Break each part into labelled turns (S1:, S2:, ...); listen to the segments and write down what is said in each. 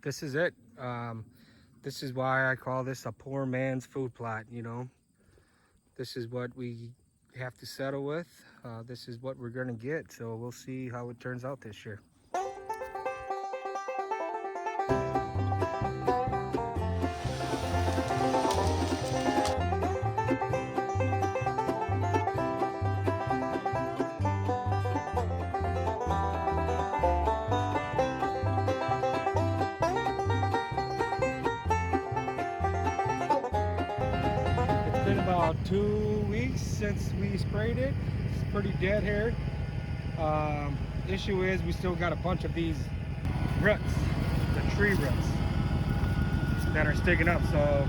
S1: this is it. This is why I call this a poor man's food plot, you know. This is what we have to settle with. This is what we're gonna get, so we'll see how it turns out this year. It's been about 2 weeks since we sprayed it. It's pretty dead here. Issue is we still got a bunch of these roots, the tree roots that are sticking up. So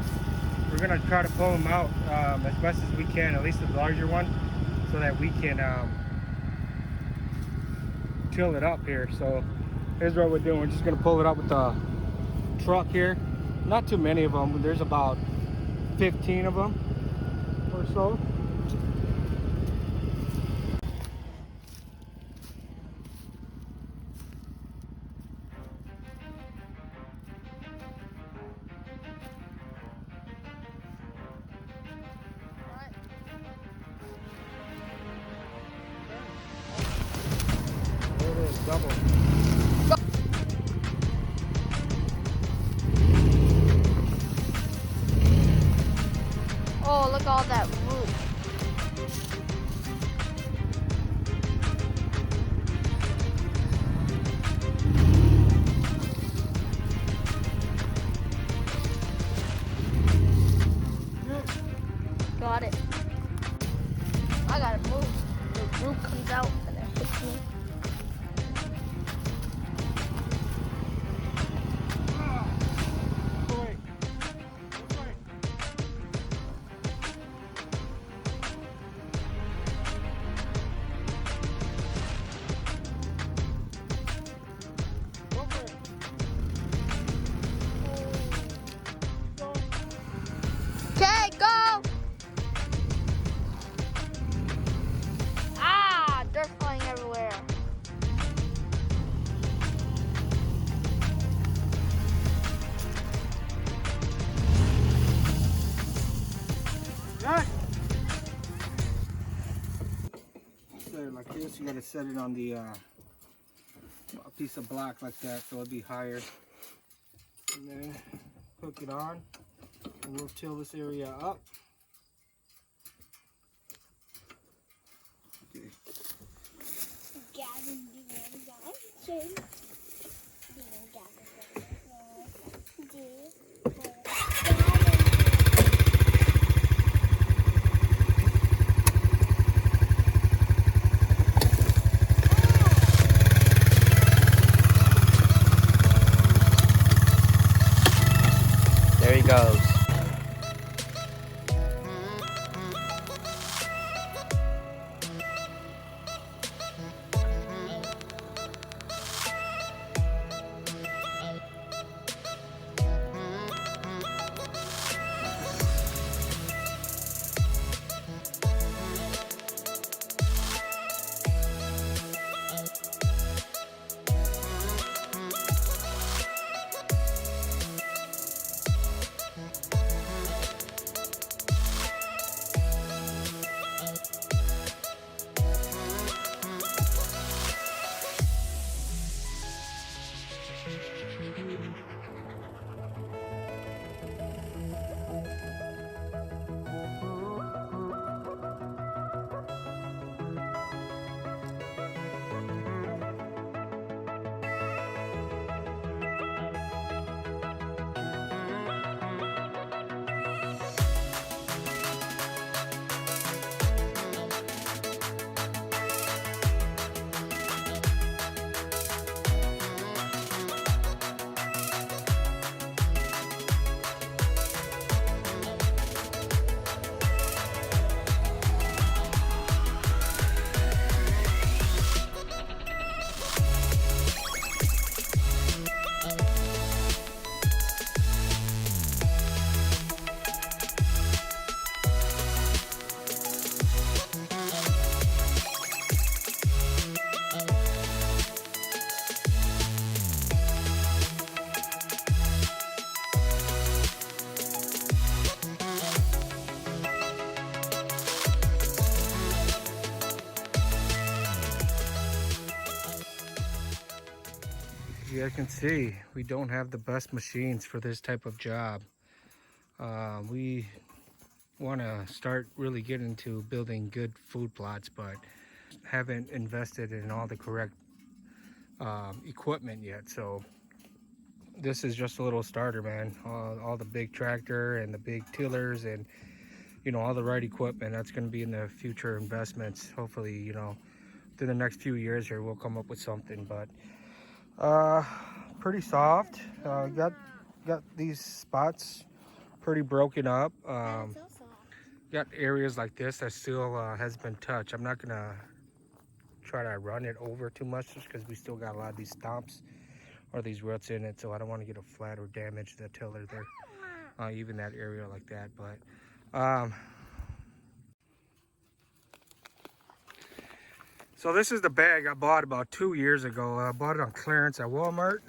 S1: we're gonna try to pull them out as best as we can, at least the larger one, so that we can till it up here. So here's what we're doing. We're just gonna pull it up with the truck here. Not too many of them. There's about 15 of them or so. There it is, double.
S2: Oh, look at all that root. Got it. I gotta move. The root comes out and it hits me. Okay, go! Ah, dirt flying everywhere.
S1: Got it. Set it like this. You gotta set it on the a piece of block like that, so it'll be higher. And then hook it on, and we'll till this area up. Okay. There he goes. guys can see, we don't have the best machines for this type of job. We want to start really getting into building good food plots, but haven't invested in all the correct equipment yet. So this is just a little starter, man. All the big tractor and the big tillers and, you know, all the right equipment, that's going to be in the future investments. Hopefully, you know, through the next few years here, we'll come up with something. But pretty soft. Got these spots pretty broken up. Got areas like this that still has been touched. I'm not gonna try to run it over too much just because we still got a lot of these stomps or these roots in it, so I don't want to get a flat or damage the tiller there, even that area like that. But so this is the bag I bought about 2 years ago. I bought it on clearance at Walmart.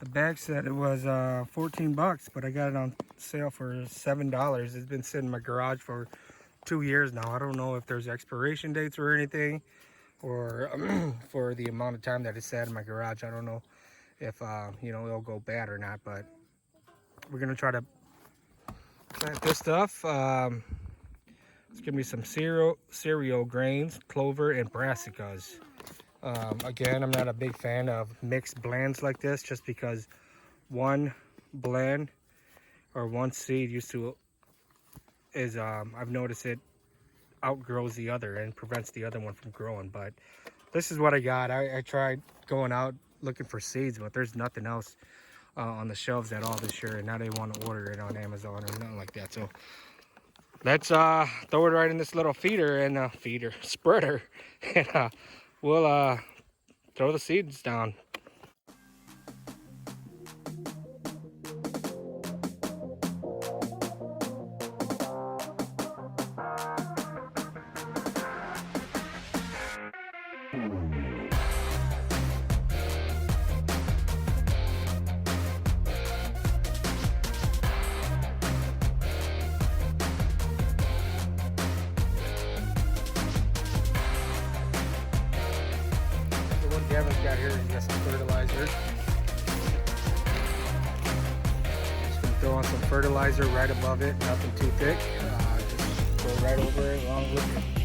S1: The bag said it was 14 bucks, but I got it on sale for $7. It's been sitting in my garage for 2 years now. I don't know if there's expiration dates or anything, or for the amount of time that it sat in my garage. I don't know if you know, it'll go bad or not, but we're gonna try to plant this stuff. It's gonna be some cereal grains, clover, and brassicas. Again, I'm not a big fan of mixed blends like this, just because one blend or one seed I've noticed it outgrows the other and prevents the other one from growing. But this is what I got. I tried going out looking for seeds, but there's nothing else on the shelves at all this year, and now they want to order it on Amazon or nothing like that. So let's throw it right in this little spreader, and we'll throw the seeds down. Gavin's got here, he's got some fertilizer. Just gonna throw on some fertilizer right above it, nothing too thick. Just go right over it along with it.